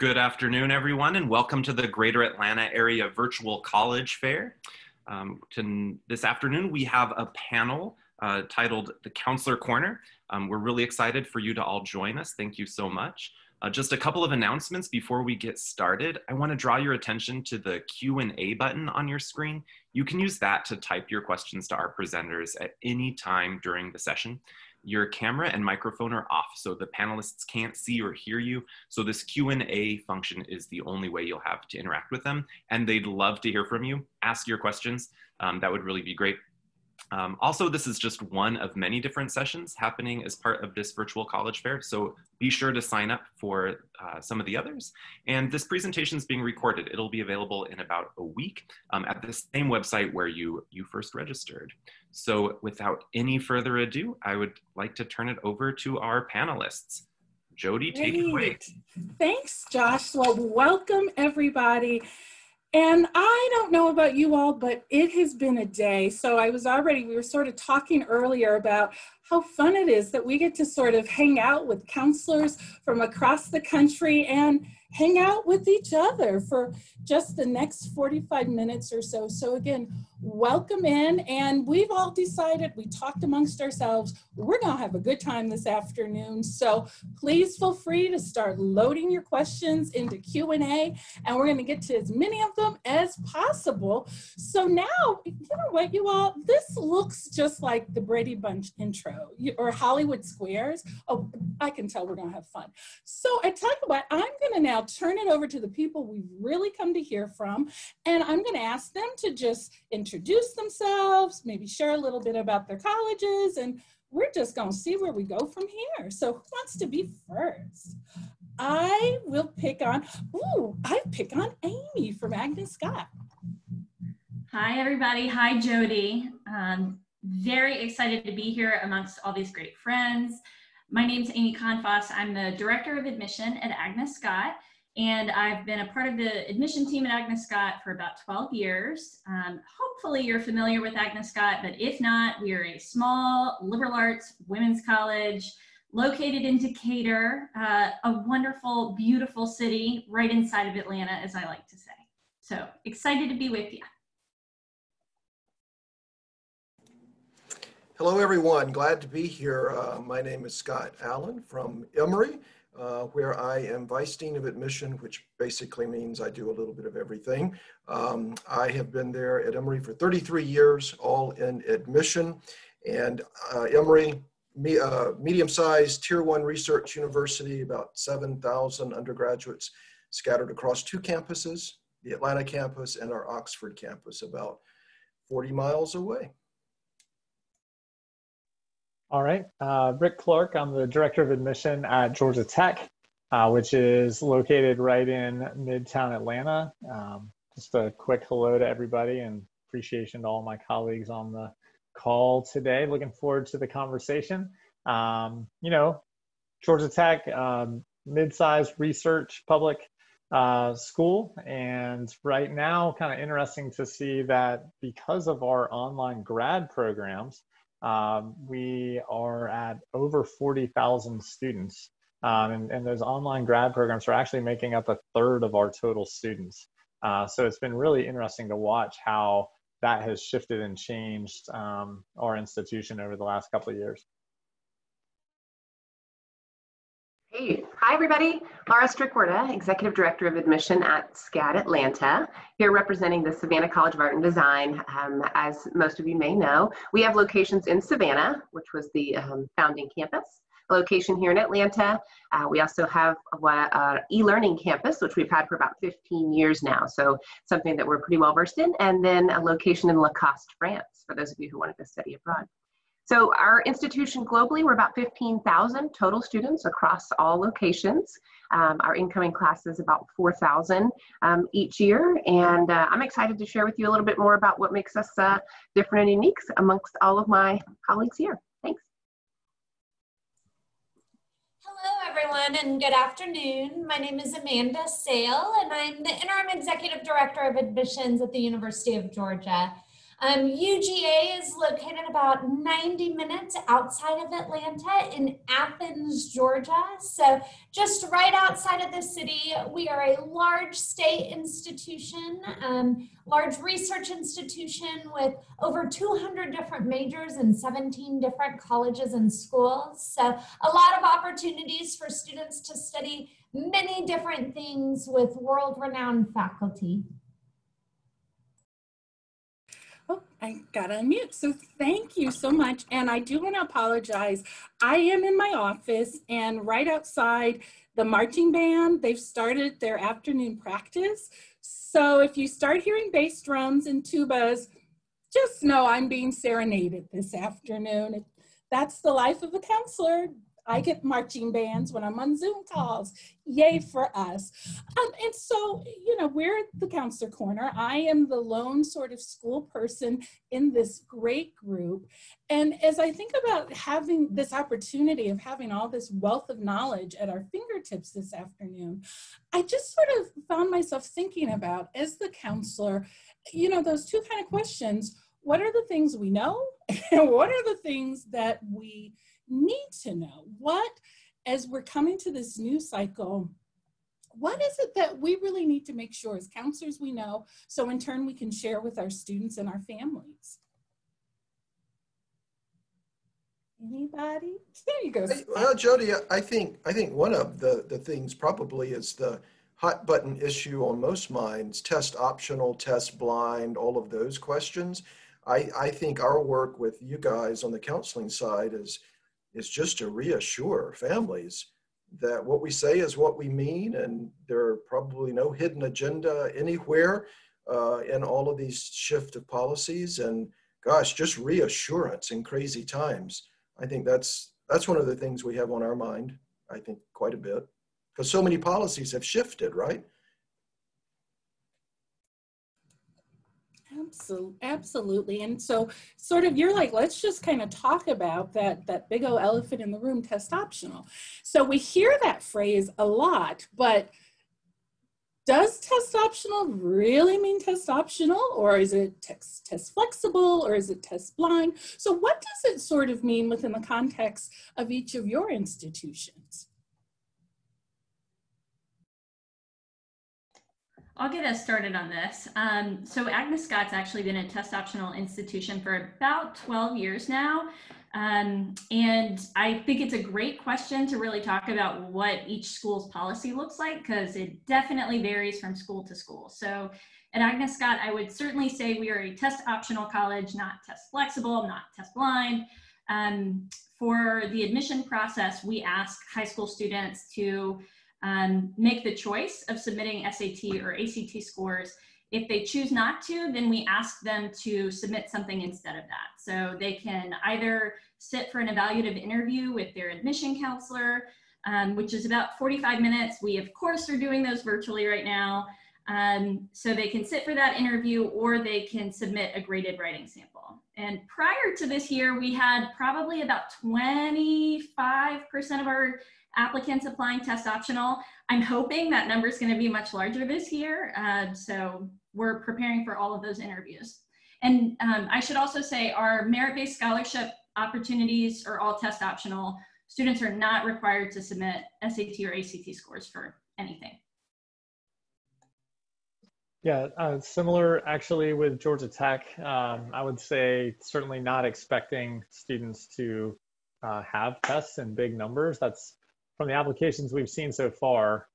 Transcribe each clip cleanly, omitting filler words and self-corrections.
Good afternoon, everyone, and welcome to the Greater Atlanta Area Virtual College Fair. This afternoon, we have a panel titled The Counselor Corner. We're really excited for you to all join us. Thank you so much. Just a couple of announcements before we get started. I want to draw your attention to the Q&A button on your screen. You can use that to type your questions to our presenters at any time during the session. Your camera and microphone are off, so the panelists can't see or hear you. So this Q&A function is the only way you'll have to interact with them, and they'd love to hear from you. Ask your questions. That would really be great. Also, this is just one of many different sessions happening as part of this virtual college fair, so be sure to sign up for some of the others. And this presentation is being recorded. It'll be available in about a week at the same website where you first registered. So without any further ado, I would like to turn it over to our panelists. Jody, take it away. Thanks, Josh. Well, welcome everybody. And I don't know about you all, but it has been a day. So we were sort of talking earlier about how fun it is that we get to sort of hang out with counselors from across the country and hang out with each other for just the next 45 minutes or so. So again, welcome in. And we've all decided, we talked amongst ourselves, we're gonna have a good time this afternoon. So please feel free to start loading your questions into Q&A, and we're gonna get to as many of them as possible. So now, you know what, you all, this looks just like the Brady Bunch intro or Hollywood Squares. Oh, I can tell we're gonna have fun. So I tell you what, I'm gonna now turn it over to the people we've really come to hear from, and I'm gonna ask them to just introduce themselves, maybe share a little bit about their colleges, and we're just gonna see where we go from here. So who wants to be first? I pick on Amy from Agnes Scott. Hi, everybody. Hi, Jody. Very excited to be here amongst all these great friends. My name's Amy Confoss. I'm the Director of Admission at Agnes Scott, and I've been a part of the admission team at Agnes Scott for about 12 years. Hopefully you're familiar with Agnes Scott, but if not, we are a small liberal arts women's college located in Decatur, a wonderful, beautiful city right inside of Atlanta, as I like to say. So excited to be with you. Hello, everyone. Glad to be here. My name is Scott Allen from Emory, where I am Vice Dean of Admission, which basically means I do a little bit of everything. I have been there at Emory for 33 years, all in admission. And Emory, medium-sized Tier 1 research university, about 7,000 undergraduates scattered across two campuses, the Atlanta campus and our Oxford campus, about 40 miles away. All right, Rick Clark, I'm the Director of Admission at Georgia Tech, which is located right in Midtown Atlanta. Just a quick hello to everybody and appreciation to all my colleagues on the call today. Looking forward to the conversation. You know, Georgia Tech, mid-sized research public school, and right now kind of interesting to see that because of our online grad programs, we are at over 40,000 students, and those online grad programs are actually making up 1/3 of our total students. So it's been really interesting to watch how that has shifted and changed our institution over the last couple of years. Hey, hi everybody. Laura Strickwerda, Executive Director of Admission at SCAD Atlanta, here representing the Savannah College of Art and Design. As most of you may know, we have locations in Savannah, which was the founding campus, a location here in Atlanta. We also have an e-learning campus, which we've had for about 15 years now, so something that we're pretty well versed in, and then a location in Lacoste, France, for those of you who wanted to study abroad. So our institution globally, we're about 15,000 total students across all locations. Our incoming class is about 4,000 each year. And I'm excited to share with you a little bit more about what makes us different and unique amongst all of my colleagues here. Thanks. Hello, everyone, and good afternoon. My name is Amanda Sale, and I'm the Interim Executive Director of Admissions at the University of Georgia. UGA is located about 90 minutes outside of Atlanta in Athens, Georgia. So just right outside of the city. We are a large state institution, large research institution with over 200 different majors and 17 different colleges and schools. So a lot of opportunities for students to study many different things with world-renowned faculty. Oh, I got to unmute. So thank you so much. And I do want to apologize. I am in my office and right outside the marching band, they've started their afternoon practice. So if you start hearing bass drums and tubas, just know I'm being serenaded this afternoon. That's the life of a counselor. I get marching bands when I'm on Zoom calls. Yay for us. And so, you know, we're at the Counselor Corner. I am the lone sort of school person in this great group. And as I think about having this opportunity of having all this wealth of knowledge at our fingertips this afternoon, I just sort of found myself thinking about, as the counselor, you know, those two kind of questions. What are the things we know? And what are the things that we need to know? What, as we're coming to this new cycle, what is it that we really need to make sure as counselors we know, so in turn we can share with our students and our families? Anybody? There you go. Well, Jody, I think one of the things probably is the hot button issue on most minds: test optional, test blind, all of those questions. I think our work with you guys on the counseling side is just to reassure families that what we say is what we mean, and there are probably no hidden agenda anywhere in all of these shift of policies. And gosh, just reassurance in crazy times. I think that's one of the things we have on our mind, I think, quite a bit, because so many policies have shifted, right? Absolutely. And so sort of you're like, let's just kind of talk about that big old elephant in the room, test optional. So we hear that phrase a lot, but does test optional really mean test optional, or is it test flexible, or is it test blind? So what does it sort of mean within the context of each of your institutions? I'll get us started on this. So Agnes Scott's actually been a test optional institution for about 12 years now. And I think it's a great question to really talk about what each school's policy looks like, because it definitely varies from school to school. So at Agnes Scott, I would certainly say we are a test optional college, not test flexible, not test blind. For the admission process, we ask high school students to make the choice of submitting SAT or ACT scores. If they choose not to, then we ask them to submit something instead of that. So they can either sit for an evaluative interview with their admission counselor, which is about 45 minutes. We, of course, are doing those virtually right now. So they can sit for that interview, or they can submit a graded writing sample. And prior to this year, we had probably about 25% of our applicants applying test optional. I'm hoping that number is going to be much larger this year. So we're preparing for all of those interviews. And I should also say our merit-based scholarship opportunities are all test optional. Students are not required to submit SAT or ACT scores for anything. Yeah, similar actually with Georgia Tech. I would say certainly not expecting students to have tests in big numbers. That's from the applications we've seen so far,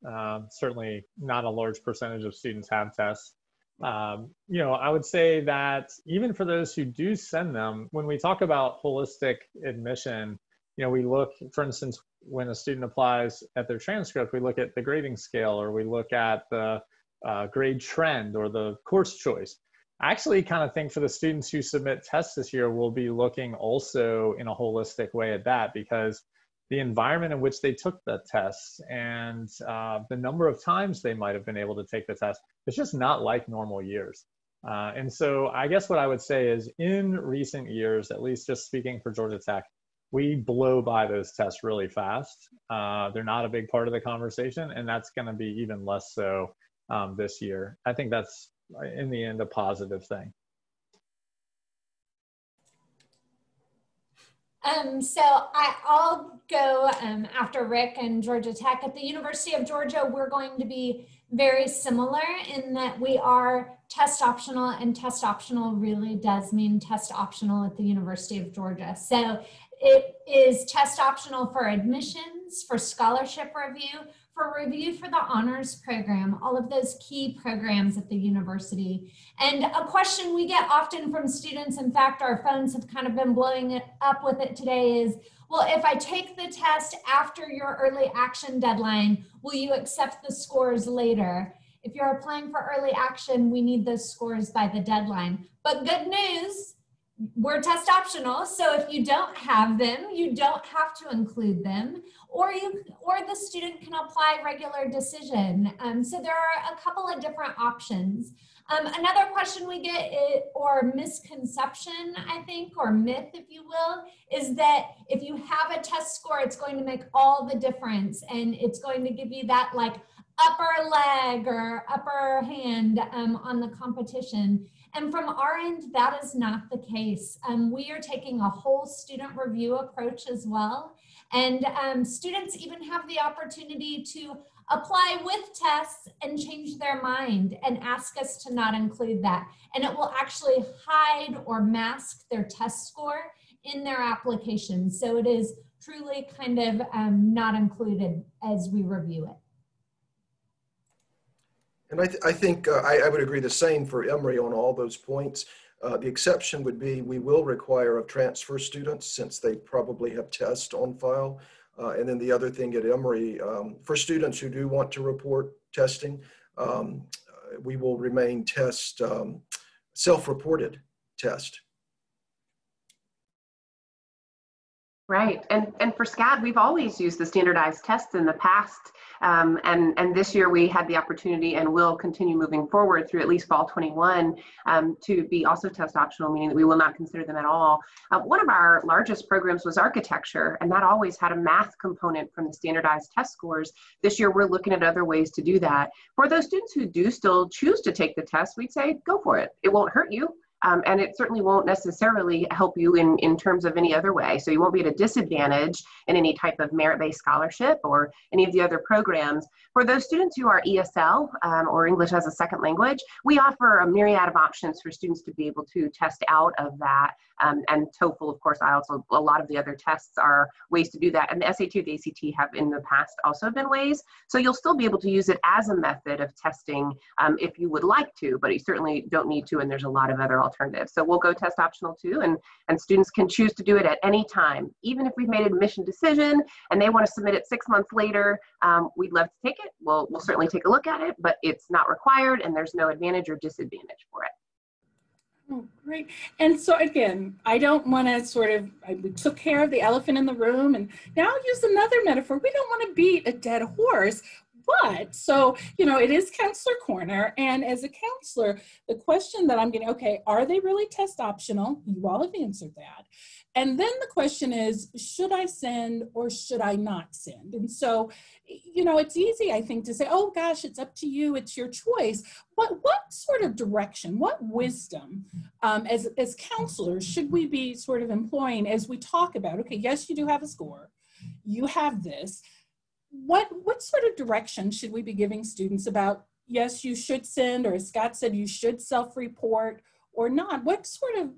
certainly not a large percentage of students have tests. You know, I would say that even for those who do send them, when we talk about holistic admission, you know, we look, for instance, when a student applies at their transcript, we look at the grading scale, or we look at the grade trend or the course choice. I actually kind of think for the students who submit tests this year, we'll be looking also in a holistic way at that, because the environment in which they took the tests and the number of times they might have been able to take the test, it's just not like normal years. And so I guess what I would say is, in recent years, at least just speaking for Georgia Tech, we blow by those tests really fast. They're not a big part of the conversation, and that's going to be even less so this year. I think that's, in the end, a positive thing. So I'll go after Rick and Georgia Tech. At the University of Georgia, we're going to be very similar in that we are test optional, and test optional really does mean test optional at the University of Georgia. So it is test optional for admissions, for scholarship review, for review for the honors program, all of those key programs at the university. And a question we get often from students, in fact, our phones have kind of been blowing it up with it today, is, well, if I take the test after your early action deadline, will you accept the scores later? If you're applying for early action, we need those scores by the deadline. But good news, we're test optional, so if you don't have them, you don't have to include them, or the student can apply regular decision. So there are a couple of different options. Another question we get, or misconception, I think, or myth, if you will, is that if you have a test score, it's going to make all the difference, and it's going to give you that like upper leg or upper hand on the competition. And from our end, that is not the case. We are taking a whole student review approach as well. And students even have the opportunity to apply with tests and change their mind and ask us to not include that. And it will actually hide or mask their test score in their application. So it is truly kind of not included as we review it. And I think I would agree the same for Emory on all those points. The exception would be we will require of transfer students, since they probably have tests on file. And then the other thing at Emory, for students who do want to report testing, we will remain self-reported test. Right, and for SCAD, we've always used the standardized tests in the past, and this year we had the opportunity and will continue moving forward through at least fall 21 to be also test optional, meaning that we will not consider them at all. One of our largest programs was architecture, and that always had a math component from the standardized test scores. This year we're looking at other ways to do that. For those students who do still choose to take the test, we'd say go for it. It won't hurt you. And it certainly won't necessarily help you in terms of any other way. So you won't be at a disadvantage in any type of merit-based scholarship or any of the other programs. For those students who are ESL or English as a second language, we offer a myriad of options for students to be able to test out of that. And TOEFL, of course, IELTS, a lot of the other tests are ways to do that. And the SAT or the ACT have in the past also been ways. So you'll still be able to use it as a method of testing if you would like to, but you certainly don't need to, and there's a lot of other alternatives. So we'll go test optional too, and students can choose to do it at any time. Even if we've made an admission decision and they want to submit it 6 months later, we'd love to take it. We'll certainly take a look at it, but it's not required and there's no advantage or disadvantage for it. Oh, great. And so again, I don't want to we took care of the elephant in the room, and now I'll use another metaphor. We don't want to beat a dead horse, but so, it is Counselor Corner. And as a counselor, the question that I'm getting, okay, are they really test optional? You all have answered that. And then the question is, should I send or should I not send? And so, it's easy, I think, to say, oh gosh, it's up to you, it's your choice. What sort of direction, what wisdom as counselors should we be sort of employing as we talk about, okay, yes, you do have a score, you have this. What sort of direction should we be giving students about, yes, you should send, or as Scott said, you should self-report or not? What sort of,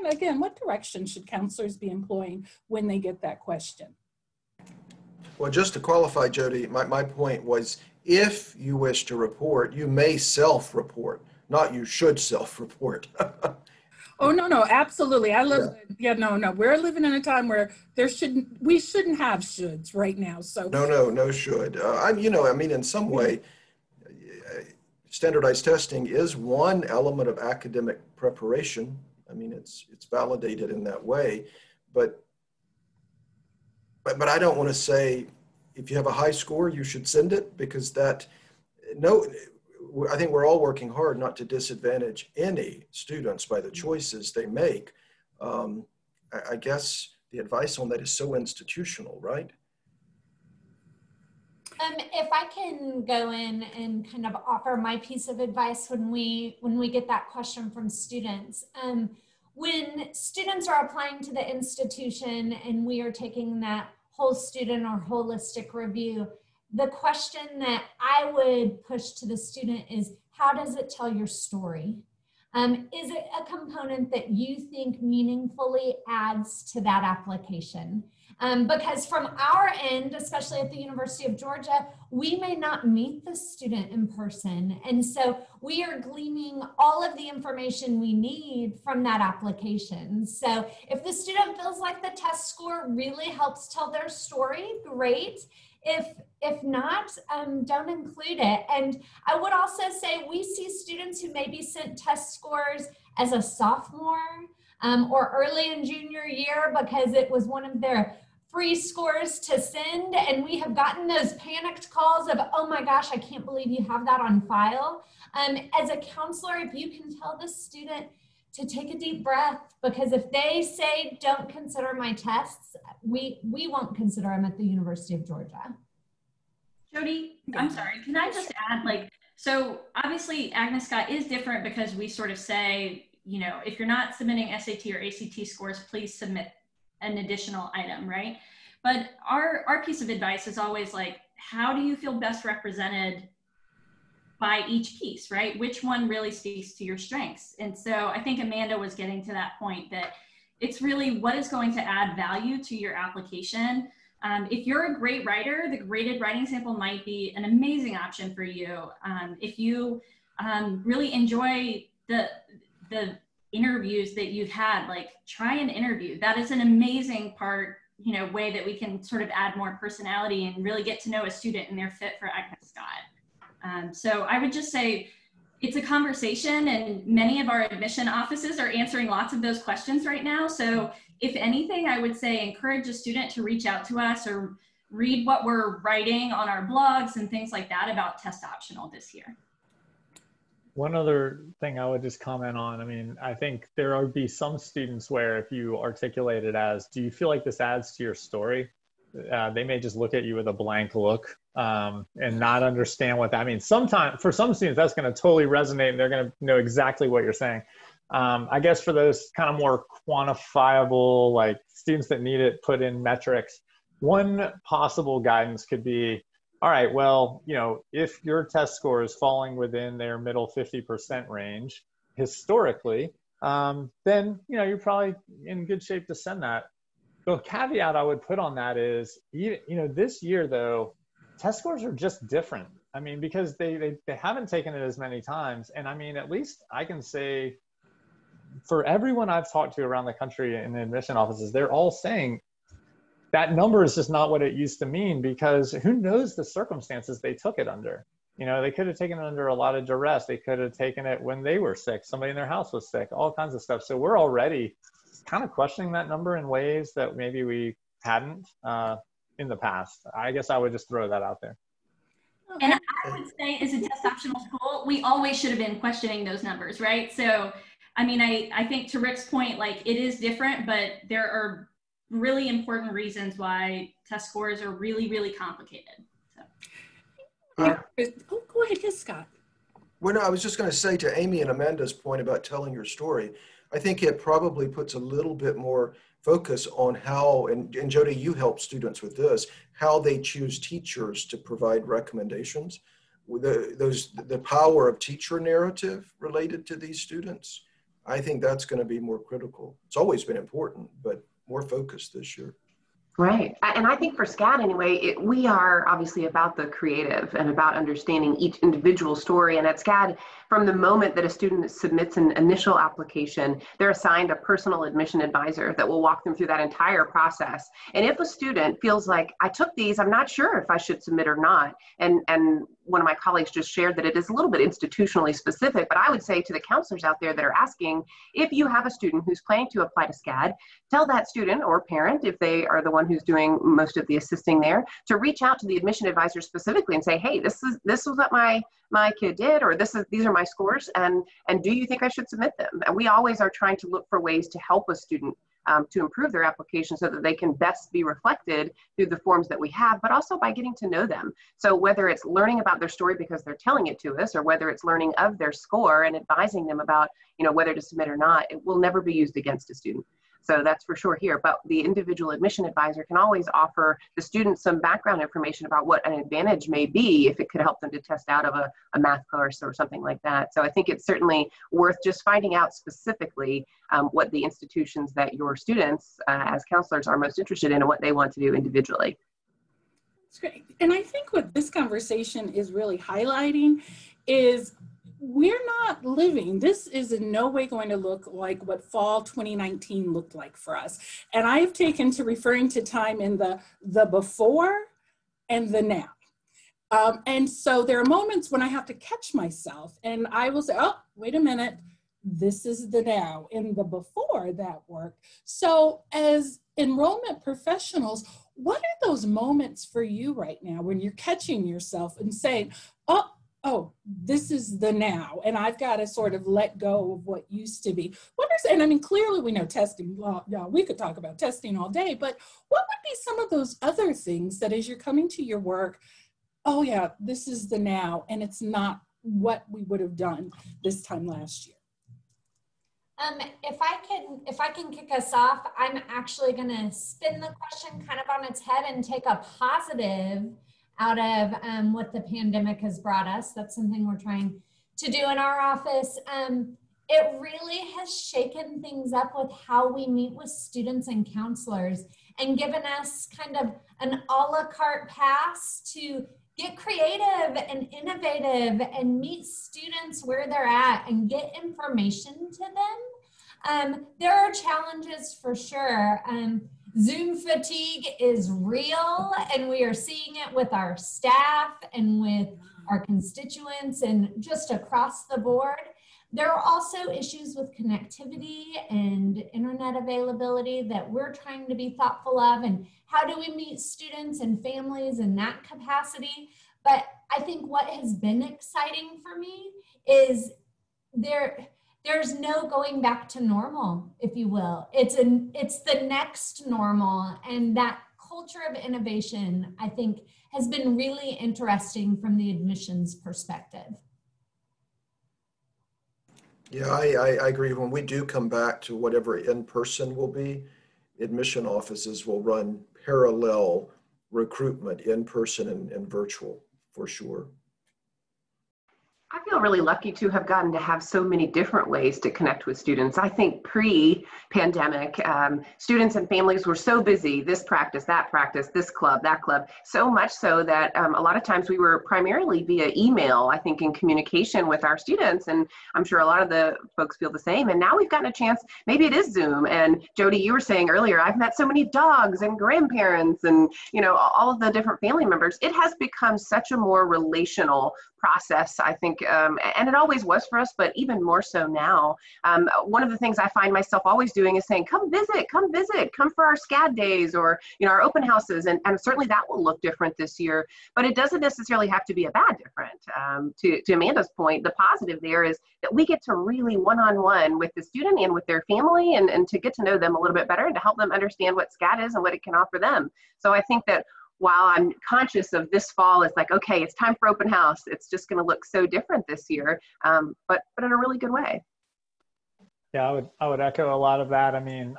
again, what direction should counselors be employing when they get that question? Well, just to qualify, Jody, my point was, if you wish to report, you may self-report, not you should self-report. Oh, no, absolutely. I love, no. We're living in a time where we shouldn't have shoulds right now. So no should. In some way, standardized testing is one element of academic preparation. It's validated in that way, but I don't want to say if you have a high score, you should send it, because I think we're all working hard not to disadvantage any students by the choices they make. I guess the advice on that is so institutional, right? If I can go in and kind of offer my piece of advice when we get that question from students. when students are applying to the institution and we are taking that whole student or holistic review, the question that I would push to the student is, how does it tell your story? Is it a component that you think meaningfully adds to that application? Because from our end, especially at the University of Georgia, we may not meet the student in person. And so we are gleaning all of the information we need from that application. So if the student feels like the test score really helps tell their story, great. If not, don't include it. And I would also say we see students who maybe sent test scores as a sophomore or early in junior year because it was one of their free scores to send. And we have gotten those panicked calls of, oh my gosh, I can't believe you have that on file. As a counselor, if you can tell the student to take a deep breath, because if they say, don't consider my tests, we won't consider them at the University of Georgia. Jody, I'm sorry, can I just add, so obviously Agnes Scott is different because we sort of say, if you're not submitting SAT or ACT scores, please submit an additional item, right? But our piece of advice is always how do you feel best represented by each piece, right? Which one really speaks to your strengths? And so I think Amanda was getting to that point that it's really what is going to add value to your application. If you're a great writer, the graded writing sample might be an amazing option for you. If you really enjoy the interviews that you've had, try an interview. That is an amazing part, way that we can sort of add more personality and really get to know a student and their fit for Agnes Scott. So I would just say it's a conversation, and many of our admission offices are answering lots of those questions right now. So if anything, I would say encourage a student to reach out to us or read what we're writing on our blogs and things like that about test optional this year. One other thing I would just comment on, I think there would be some students where if you articulate it as, do you feel like this adds to your story? They may just look at you with a blank look and not understand what that means. Sometimes, for some students, that's going to totally resonate and they're going to know exactly what you're saying. I guess for those kind of more quantifiable, students that need it put in metrics, one possible guidance could be, all right, well, if your test score is falling within their middle 50% range, historically, then, you're probably in good shape to send that. The caveat I would put on that is, this year, though, test scores are just different. Because they haven't taken it as many times. And at least I can say for everyone I've talked to around the country in the admission offices, they're all saying that number is just not what it used to mean, because who knows the circumstances they took it under. They could have taken it under a lot of duress. They could have taken it when they were sick. Somebody in their house was sick, all kinds of stuff. So we're already kind of questioning that number in ways that maybe we hadn't in the past. I guess I would just throw that out there. And I would say, as a test optional school, we always should have been questioning those numbers, right? So, I think to Rick's point, it is different, but there are really important reasons why test scores are really, really complicated. Oh, go ahead, yes, Scott. Well, no, I was just going to say to Amy and Amanda's point about telling your story, I think it probably puts a little bit more focus on how, and Jody, you help students with this, how they choose teachers to provide recommendations. The power of teacher narrative related to these students, I think that's going to be more critical. It's always been important, but more focused this year. Right. And I think for SCAD anyway, we are obviously about the creative and about understanding each individual story. And at SCAD, from the moment that a student submits an initial application, they're assigned a personal admission advisor that will walk them through that entire process. And if a student feels like, I took these, I'm not sure if I should submit or not, and one of my colleagues just shared that it is a little bit institutionally specific, but I would say to the counselors out there that are asking, if you have a student who's planning to apply to SCAD, tell that student or parent, if they are the one who's doing most of the assisting there, to reach out to the admission advisor specifically and say, hey, this is what my kid did, or these are my scores, and do you think I should submit them? And we always are trying to look for ways to help a student to improve their application so that they can best be reflected through the forms that we have, but also by getting to know them. So whether it's learning about their story because they're telling it to us, or whether it's learning of their score and advising them about, whether to submit or not, it will never be used against a student. So that's for sure here. But the individual admission advisor can always offer the student some background information about what an advantage may be if it could help them to test out of a math course or something like that. So I think it's certainly worth just finding out specifically what the institutions that your students as counselors are most interested in and what they want to do individually. That's great. And I think what this conversation is really highlighting is we're not living, this is in no way going to look like what fall 2019 looked like for us. And I have taken to referring to time in the before and the now. And so there are moments when I have to catch myself and I will say, oh, wait a minute, this is the now in the before that work. So as enrollment professionals, what are those moments for you right now when you're catching yourself and saying, oh, this is the now, and I've got to sort of let go of what used to be. And I mean, clearly we know testing, we could talk about testing all day, but what would be some of those other things that as you're coming to your work, oh yeah, this is the now, and it's not what we would have done this time last year? If I can kick us off, I'm actually going to spin the question kind of on its head and take a positive out of what the pandemic has brought us. That's something we're trying to do in our office. It really has shaken things up with how we meet with students and counselors and given us kind of an a la carte pass to get creative and innovative and meet students where they're at and get information to them. There are challenges for sure. Zoom fatigue is real, and we are seeing it with our staff and with our constituents and just across the board. There are also issues with connectivity and internet availability that we're trying to be thoughtful of, and how do we meet students and families in that capacity. But I think what has been exciting for me is there's no going back to normal, if you will. It's the next normal, and that culture of innovation, I think, has been really interesting from the admissions perspective. Yeah, I agree. When we do come back to whatever in-person will be, admission offices will run parallel recruitment, in-person and virtual, for sure. I feel really lucky to have gotten to have so many different ways to connect with students. I think pre-pandemic, students and families were so busy, this practice, this club, that club, so much so that a lot of times we were primarily via email, I think, in communication with our students. And I'm sure a lot of the folks feel the same. And now we've gotten a chance, maybe it is Zoom. And Jody, you were saying earlier, I've met so many dogs and grandparents and, all of the different family members. It has become such a more relational process, I think, and it always was for us, but even more so now. One of the things I find myself always doing is saying, come visit, come for our SCAD days or, our open houses. And certainly that will look different this year, but it doesn't necessarily have to be a bad different. To Amanda's point, the positive there is that we get to really one-on-one with the student and with their family and to get to know them a little bit better and to help them understand what SCAD is and what it can offer them. So I think that while I'm conscious of this fall, it's like, okay, it's time for open house. It's just going to look so different this year, but in a really good way. Yeah, I would echo a lot of that. I mean,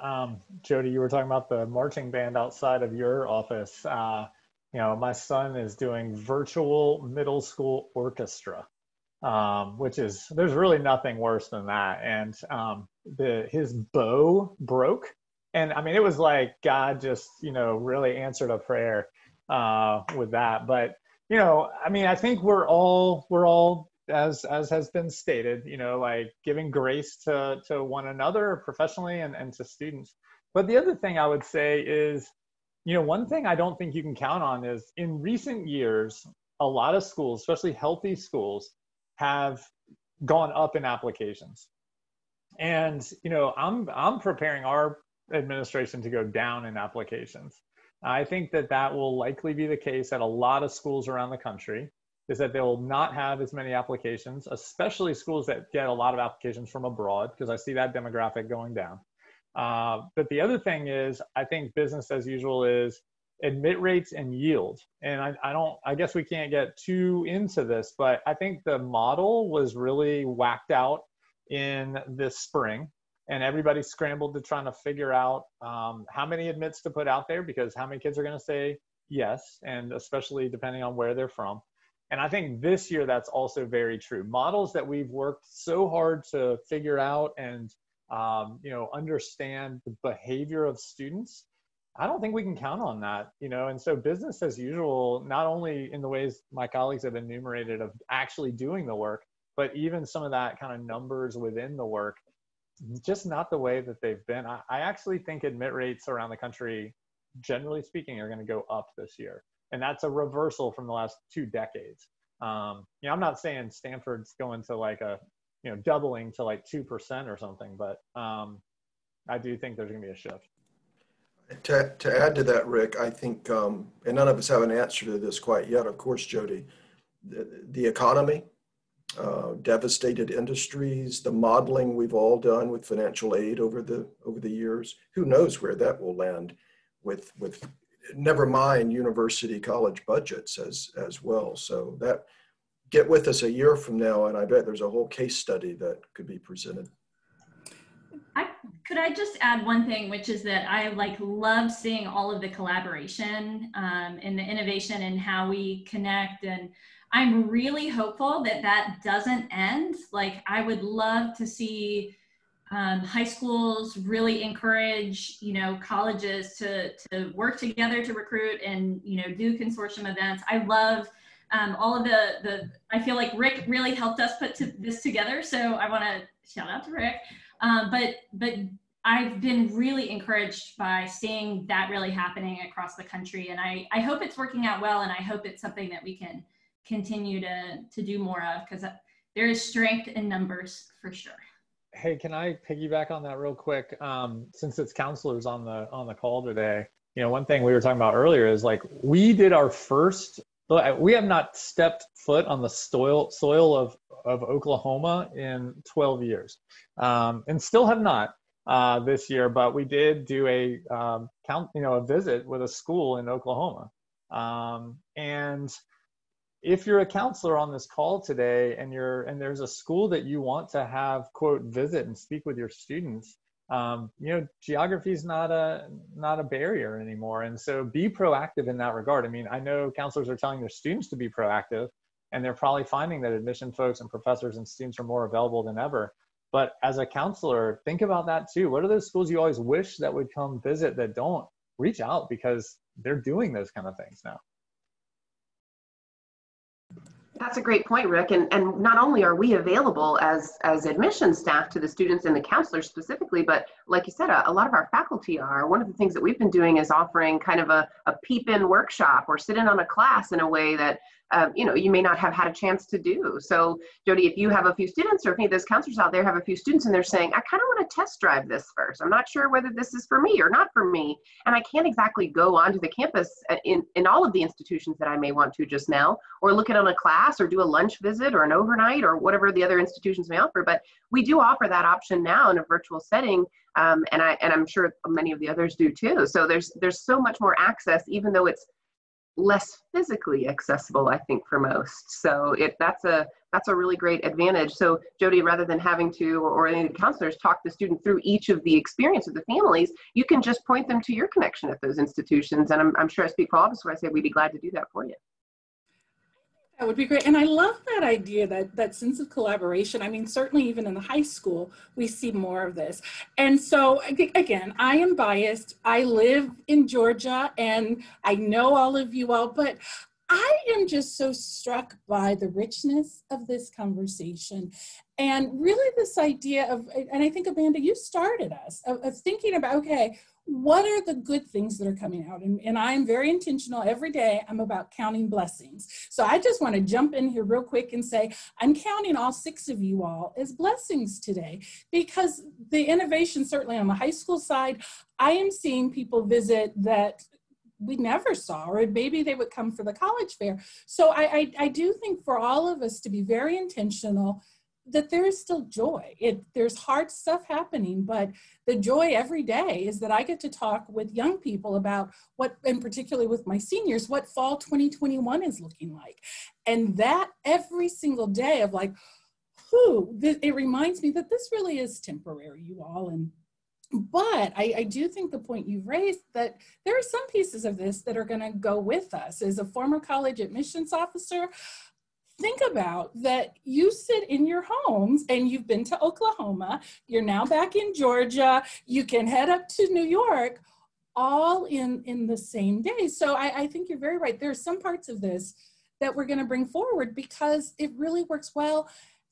Jody, you were talking about the marching band outside of your office. My son is doing virtual middle school orchestra, which is, there's really nothing worse than that. And his bow broke. And I mean, it was like God just, really answered a prayer with that. But, I mean, I think we're all, as has been stated, like giving grace to one another professionally and to students. But the other thing I would say is, one thing I don't think you can count on is in recent years, a lot of schools, especially healthy schools, have gone up in applications. And, I'm preparing our administration to go down in applications. I think that will likely be the case at a lot of schools around the country, is that they will not have as many applications, especially schools that get a lot of applications from abroad, because I see that demographic going down. But the other thing is, I think business as usual is admit rates and yield. And I guess we can't get too into this, but I think the model was really whacked out in this spring, and everybody scrambled to trying to figure out how many admits to put out there, because how many kids are going to say yes, and especially depending on where they're from. And I think this year that's also very true. Models that we've worked so hard to figure out and understand the behavior of students, I don't think we can count on that, and so business as usual, not only in the ways my colleagues have enumerated of actually doing the work, but even some of that kind of numbers within the work, just not the way that they've been. I actually think admit rates around the country, generally speaking, are going to go up this year. And that's a reversal from the last 2 decades. I'm not saying Stanford's going to like doubling to like 2% or something, but I do think there's going to be a shift. To add to that, Rick, I think, and none of us have an answer to this quite yet, of course, Jody, the economy, devastated industries, the modeling we've all done with financial aid over the years, who knows where that will land with never mind university college budgets as well. So that, get with us a year from now, and I bet there's a whole case study that could be presented. Could I just add one thing, which is that I love seeing all of the collaboration and the innovation and how we connect. And I'm really hopeful that that doesn't end. I would love to see high schools really encourage, colleges to work together to recruit and, do consortium events. I love all of I feel like Rick really helped us put this together. So I want to shout out to Rick. But I've been really encouraged by seeing that really happening across the country. And I hope it's working out well. And I hope it's something that we can continue to do more of, because there is strength in numbers for sure. Hey, can I piggyback on that real quick? Since it's counselors on the call today, one thing we were talking about earlier is we did our first, we have not stepped foot on the soil of Oklahoma in 12 years, and still have not this year, but we did do a visit with a school in Oklahoma. And if you're a counselor on this call today and there's a school that you want to have, quote, visit and speak with your students, geography is not a barrier anymore. And so be proactive in that regard. I mean, I know counselors are telling their students to be proactive, and they're probably finding that admission folks and professors and students are more available than ever. But as a counselor, think about that too. What are those schools you always wish that would come visit that don't? Reach out, because they're doing those kind of things now. That's a great point, Rick. And not only are we available as admission staff to the students and the counselors specifically, but like you said, a lot of our faculty are. One of the things that we've been doing is offering kind of a peep-in workshop or sit in on a class in a way that you may not have had a chance to do. So Jody, if you have a few students, or if any of those counselors out there have a few students and they're saying, I kind of want to test drive this first. I'm not sure whether this is for me or not for me. And I can't exactly go onto the campus in all of the institutions that I may want to just now, or look at on a class or do a lunch visit or an overnight or whatever the other institutions may offer. But we do offer that option now in a virtual setting. And I'm sure many of the others do too. So there's so much more access, even though it's less physically accessible, I think, for most. So that's a really great advantage. So Jody, rather than having to, or any of the counselors, talk the student through each of the experience of the families, you can just point them to your connection at those institutions. And I'm sure I speak for all of us when I say we'd be glad to do that for you. That would be great. And I love that idea, that sense of collaboration. I mean, certainly even in the high school, we see more of this. And so again, I am biased. I live in Georgia and I know all of you all, but I am just so struck by the richness of this conversation and really this idea of, and I think Amanda, you started us, of thinking about, okay, what are the good things that are coming out? And I am very intentional every day. I'm about counting blessings. So I just want to jump in here real quick and say, I'm counting all 6 of you all as blessings today, because the innovation, certainly on the high school side, I am seeing people visit that we never saw, or maybe they would come for the college fair. So I do think for all of us to be very intentional, that there is still joy. There's hard stuff happening, but the joy every day is that I get to talk with young people about what, and particularly with my seniors, what fall 2021 is looking like. And that every single day of like, whew, it reminds me that this really is temporary, you all. But I do think the point you've raised, that there are some pieces of this that are going to go with us. As a former college admissions officer, think about that you sit in your homes and you've been to Oklahoma, you're now back in Georgia, you can head up to New York, all in the same day. So I think you're very right. There are some parts of this that we're going to bring forward because it really works well.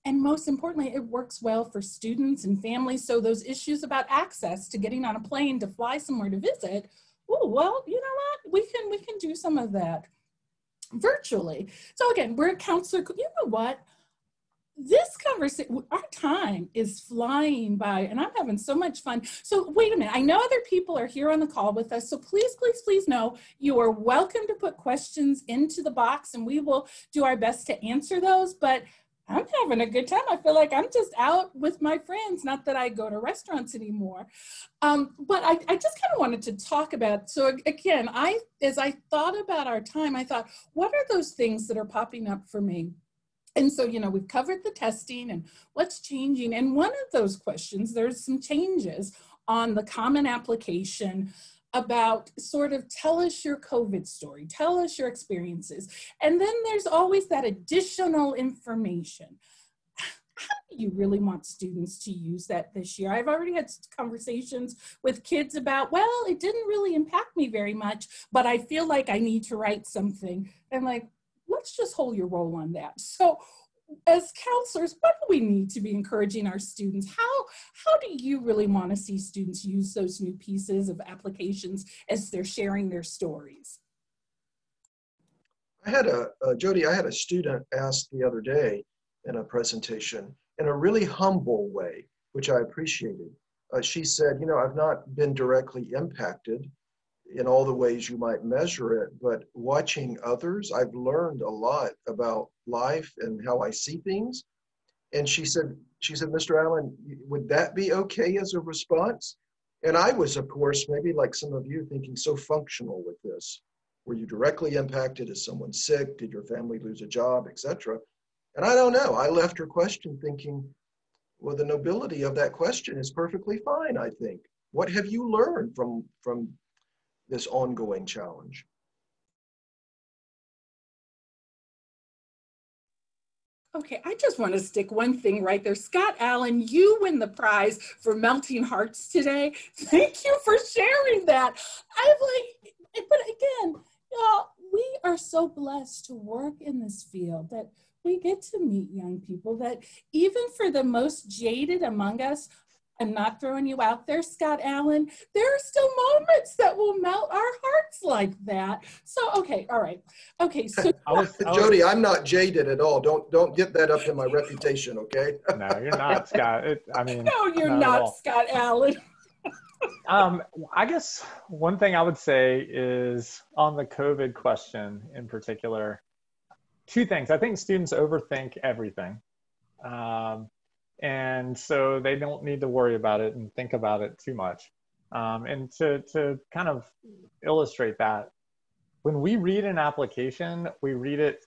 And most importantly, it works well for students and families. So those issues about access to getting on a plane to fly somewhere to visit, oh, well, you know what? We can do some of that virtually. So again, we're a counselor. You know what? This conversation, our time is flying by and I'm having so much fun. So wait a minute, I know other people are here on the call with us. So please, please, please know you are welcome to put questions into the box and we will do our best to answer those. But I'm having a good time. I feel like I'm just out with my friends, not that I go to restaurants anymore. But I just kind of wanted to talk about, so again, as I thought about our time, I thought, what are those things that are popping up for me? And so, you know, we've covered the testing and what's changing. And one of those questions, there's some changes on the Common Application about sort of tell us your COVID story, tell us your experiences. And then there's always that additional information. How do you really want students to use that this year? I've already had conversations with kids about, well, it didn't really impact me very much, but I feel like I need to write something. And like, let's just hold your roll on that. So as counselors, what do we need to be encouraging our students? How do you really want to see students use those new pieces of applications as they're sharing their stories? Jody, I had a student ask the other day in a presentation in a really humble way, which I appreciated. She said, you know, I've not been directly impacted in all the ways you might measure it, but watching others, I've learned a lot about life and how I see things. And she said, Mr. Allen, would that be okay as a response? And I was, of course, maybe like some of you, thinking so functional with this. Were you directly impacted? Is someone sick? Did your family lose a job, etc.? And I don't know. I left her question thinking, well, the nobility of that question is perfectly fine, I think. What have you learned from this ongoing challenge? Okay, I just want to stick one thing right there. Scott Allen, you win the prize for Melting Hearts today. Thank you for sharing that. But again, y'all, we are so blessed to work in this field that we get to meet young people that even for the most jaded among us, I'm not throwing you out there, Scott Allen, there are still moments that will melt our hearts like that. So, okay, all right. Okay, so Jody, I'm not jaded at all. Don't get that up in my reputation, okay? No, you're not, Scott. No, you're not Scott Allen. I guess one thing I would say is on the COVID question in particular, two things. I think students overthink everything. And so they don't need to worry about it and think about it too much. And to kind of illustrate that, when we read an application, we read it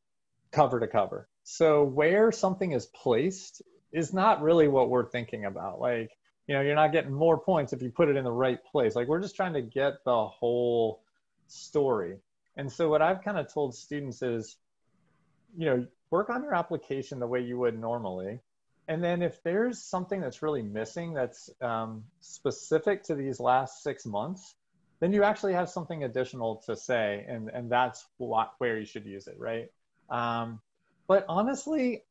cover to cover. So where something is placed is not really what we're thinking about. Like, you know, you're not getting more points if you put it in the right place. Like, we're just trying to get the whole story. And so what I've kind of told students is, you know, work on your application the way you would normally. And then if there's something that's really missing that's specific to these last 6 months, then you actually have something additional to say, and that's where you should use it, right? But honestly,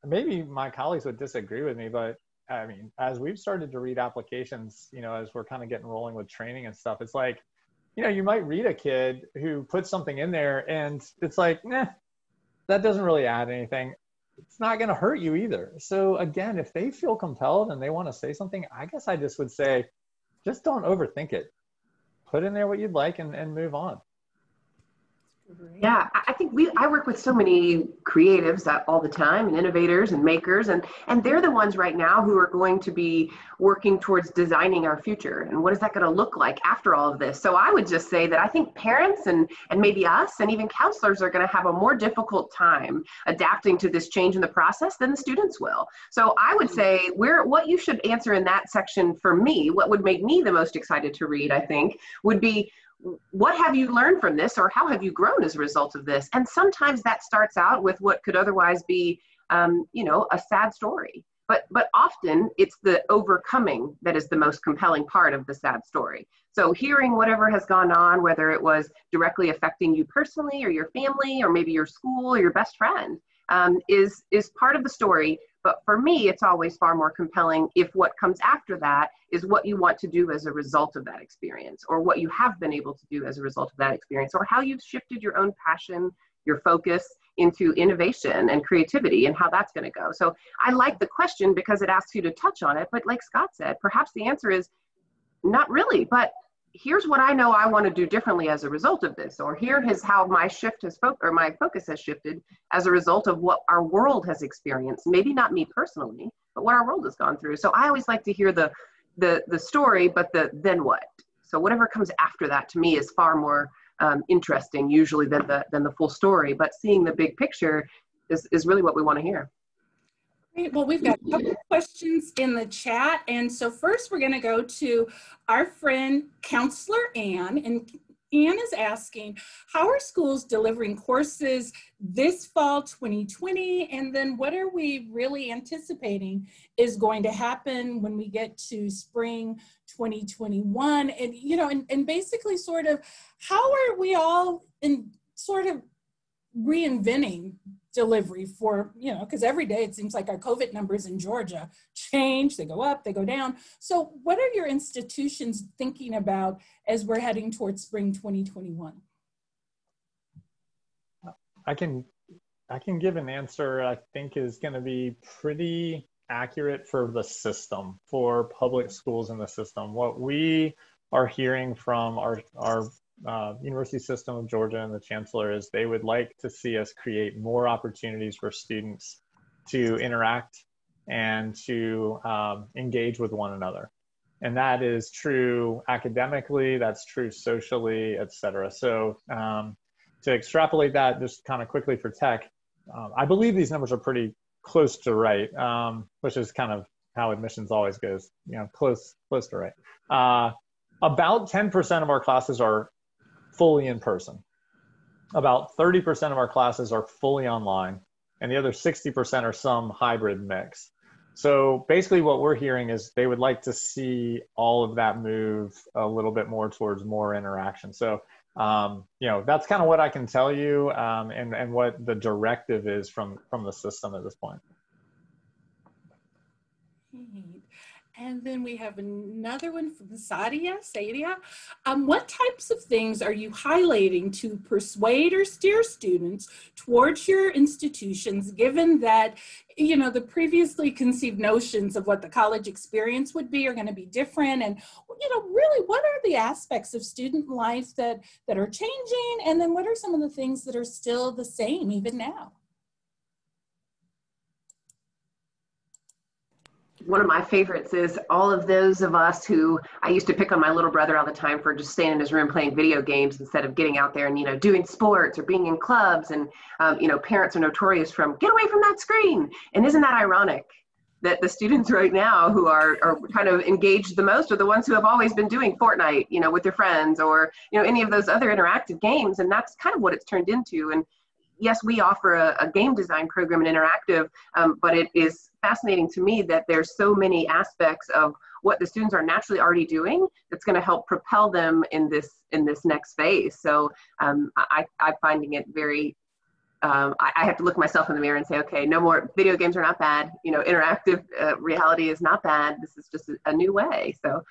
maybe my colleagues would disagree with me, but I mean, as we've started to read applications, you know, as we're kind of getting rolling with training and stuff, it's like, you know, you might read a kid who puts something in there and it's like, nah, that doesn't really add anything. It's not going to hurt you either. So again, if they feel compelled and they want to say something, I guess I just would say, just don't overthink it. Put in there what you'd like and move on. Yeah, I think I work with so many creatives all the time, and innovators and makers, and they're the ones right now who are going to be working towards designing our future. And what is that going to look like after all of this? So I would just say that I think parents and maybe us and even counselors are going to have a more difficult time adapting to this change in the process than the students will. So I would say what you should answer in that section for me, what would make me the most excited to read, I think, would be, what have you learned from this, or how have you grown as a result of this? And sometimes that starts out with what could otherwise be, a sad story. But often it's the overcoming that is the most compelling part of the sad story. So hearing whatever has gone on, whether it was directly affecting you personally or your family or maybe your school or your best friend, is part of the story. But for me, it's always far more compelling if what comes after that is what you want to do as a result of that experience, or what you have been able to do as a result of that experience, or how you've shifted your own passion, your focus into innovation and creativity, and how that's going to go. So I like the question because it asks you to touch on it. But like Scott said, perhaps the answer is not really, but here's what I know I want to do differently as a result of this, or here is how my my focus has shifted as a result of what our world has experienced. Maybe not me personally, but what our world has gone through. So I always like to hear the story, but the then what. So whatever comes after that to me is far more interesting usually than the full story. But seeing the big picture is really what we want to hear. Great. Well, we've got a couple of questions in the chat. And so first we're going to go to our friend, Counselor Ann. And Ann is asking, how are schools delivering courses this fall 2020? And then what are we really anticipating is going to happen when we get to spring 2021? And, and basically sort of how are we all in sort of reinventing delivery for, because every day it seems like our COVID numbers in Georgia change, they go up, they go down. So what are your institutions thinking about as we're heading towards spring 2021? I can give an answer I think is going to be pretty accurate for the system, for public schools in the system. What we are hearing from our University System of Georgia and the Chancellor is they would like to see us create more opportunities for students to interact and to engage with one another. And that is true academically, that's true socially, et cetera. So to extrapolate that just kind of quickly for tech, I believe these numbers are pretty close to right, which is kind of how admissions always goes, close to right. About 10% of our classes are fully in person. About 30% of our classes are fully online, and the other 60% are some hybrid mix. So basically what we're hearing is they would like to see all of that move a little bit more towards more interaction. So, that's kind of what I can tell you, and what the directive is from the system at this point. And then we have another one from Sadia. What types of things are you highlighting to persuade or steer students towards your institutions, given that, the previously conceived notions of what the college experience would be are going to be different? And, really, what are the aspects of student life that are changing? And then what are some of the things that are still the same even now? One of my favorites is all of those of us who, I used to pick on my little brother all the time for just staying in his room playing video games instead of getting out there and, doing sports or being in clubs. And, parents are notorious from, get away from that screen. And isn't that ironic that the students right now who are kind of engaged the most are the ones who have always been doing Fortnite, with their friends, or, any of those other interactive games. And that's kind of what it's turned into. And yes, we offer a game design program and interactive, but it is fascinating to me that there's so many aspects of what the students are naturally already doing that's going to help propel them in this next phase. So I'm finding it very, I have to look myself in the mirror and say, okay, no more video games are not bad. Interactive reality is not bad. This is just a new way. So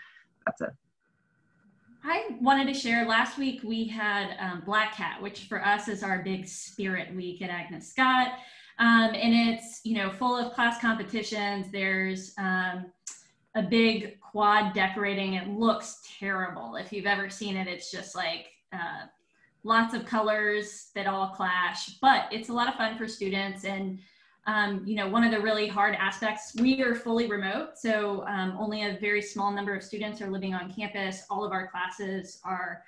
I wanted to share, last week we had Black Hat, which for us is our big spirit week at Agnes Scott. And it's, full of class competitions. There's a big quad decorating. It looks terrible. If you've ever seen it, it's just like lots of colors that all clash, but it's a lot of fun for students. And you know, one of the really hard aspects, we are fully remote, so only a very small number of students are living on campus. All of our classes are,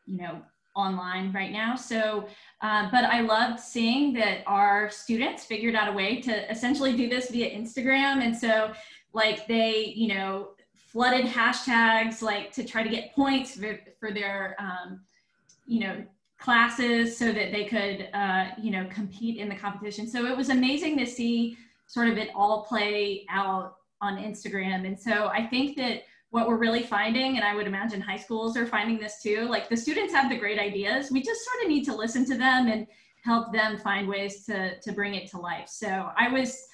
you know, online right now. So, but I loved seeing that our students figured out a way to essentially do this via Instagram. And so like they, you know, flooded hashtags like to try to get points for their, you know, classes so that they could, you know, compete in the competition. So it was amazing to see sort of it all play out on Instagram. And so I think that what we're really finding, and I would imagine high schools are finding this too, like the students have the great ideas. We just sort of need to listen to them and help them find ways to bring it to life. So I was,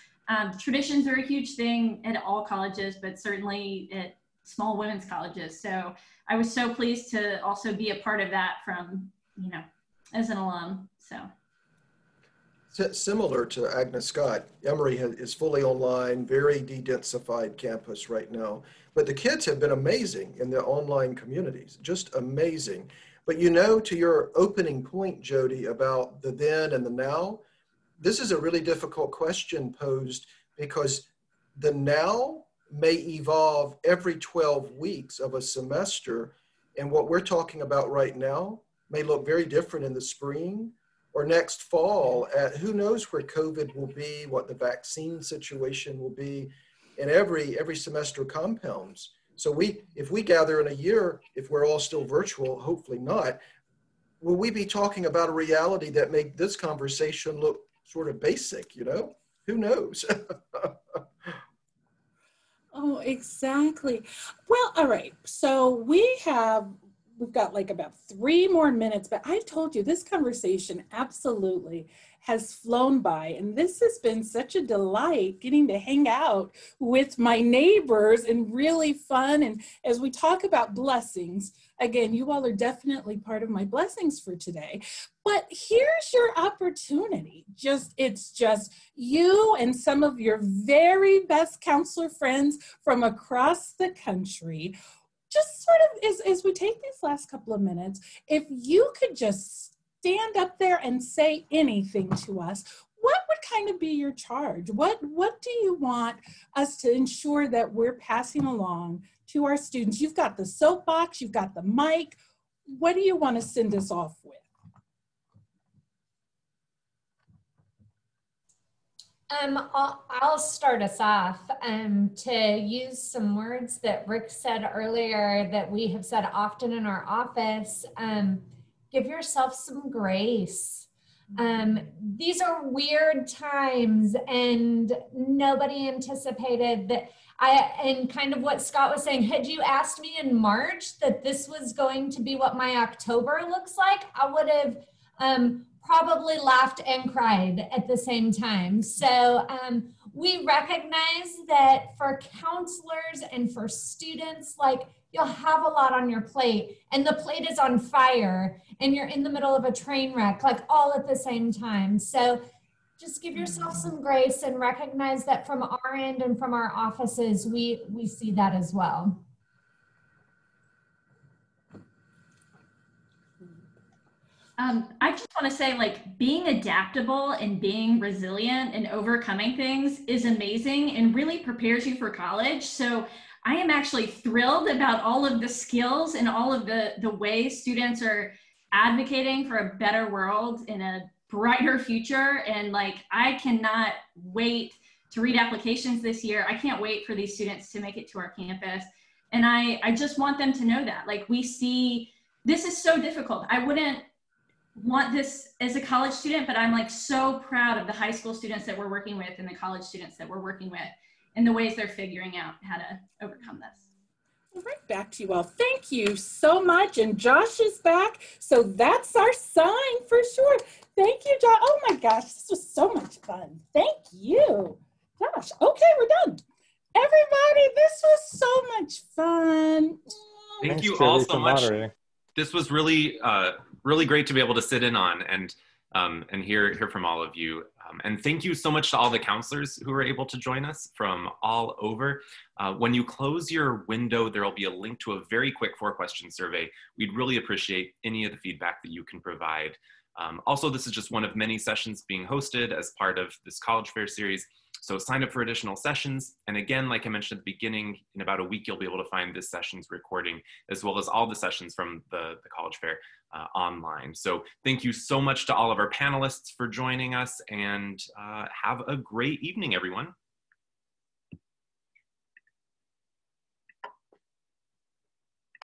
traditions are a huge thing at all colleges, but certainly at small women's colleges. So I was so pleased to also be a part of that from, you know, as an alum, so. Similar to Agnes Scott, Emory is fully online, very de-densified campus right now. But the kids have been amazing in their online communities, just amazing. But you know, to your opening point, Jody, about the then and the now, this is a really difficult question posed because the now may evolve every 12 weeks of a semester. And what we're talking about right now may look very different in the spring or next fall. Who knows where COVID will be, what the vaccine situation will be, and every semester compounds. So if we gather in a year, if we're all still virtual, hopefully not, will we be talking about a reality that make this conversation look sort of basic, you know? Who knows? Oh, exactly. Well, all right. So we've got like about 3 more minutes, but I've told you this conversation absolutely has flown by. And this has been such a delight getting to hang out with my neighbors and really fun. And as we talk about blessings, again, you all are definitely part of my blessings for today. But here's your opportunity. It's just you and some of your very best counselor friends from across the country. Just sort of as we take these last couple of minutes, if you could just stand up there and say anything to us, what would kind of be your charge? What do you want us to ensure that we're passing along to our students? You've got the soapbox, you've got the mic. What do you want to send us off with? I'll start us off to use some words that Rick said earlier that we have said often in our office. Give yourself some grace. These are weird times and nobody anticipated that. And kind of what Scott was saying, had you asked me in March that this was going to be what my October looks like, I would have probably laughed and cried at the same time. So we recognize that for counselors and for students, like you'll have a lot on your plate and the plate is on fire and you're in the middle of a train wreck, like all at the same time. So just give yourself some grace and recognize that from our end and from our offices, we see that as well. I just want to say, like, being adaptable and being resilient and overcoming things is amazing and really prepares you for college. So I am actually thrilled about all of the skills and all of the ways students are advocating for a better world and a brighter future. And like, I cannot wait to read applications this year. I can't wait for these students to make it to our campus. And I just want them to know that, like, we see, this is so difficult. I wouldn't want this as a college student, but I'm like so proud of the high school students that we're working with and the college students that we're working with and the ways they're figuring out how to overcome this. Right back to you all. Thank you so much. And Josh is back. So that's our sign for sure. Thank you, Josh. Oh my gosh, this was so much fun. Thank you, Josh. Okay, we're done. Everybody, this was so much fun. Thank you all so much. This was really, really great to be able to sit in on and hear from all of you. And thank you so much to all the counselors who were able to join us from all over. When you close your window, there will be a link to a very quick 4-question survey. We'd really appreciate any of the feedback that you can provide. Also, this is just one of many sessions being hosted as part of this College Fair series. So sign up for additional sessions. And again, like I mentioned at the beginning, in about a week, you'll be able to find this session's recording, as well as all the sessions from the College Fair online. So thank you so much to all of our panelists for joining us, and have a great evening, everyone.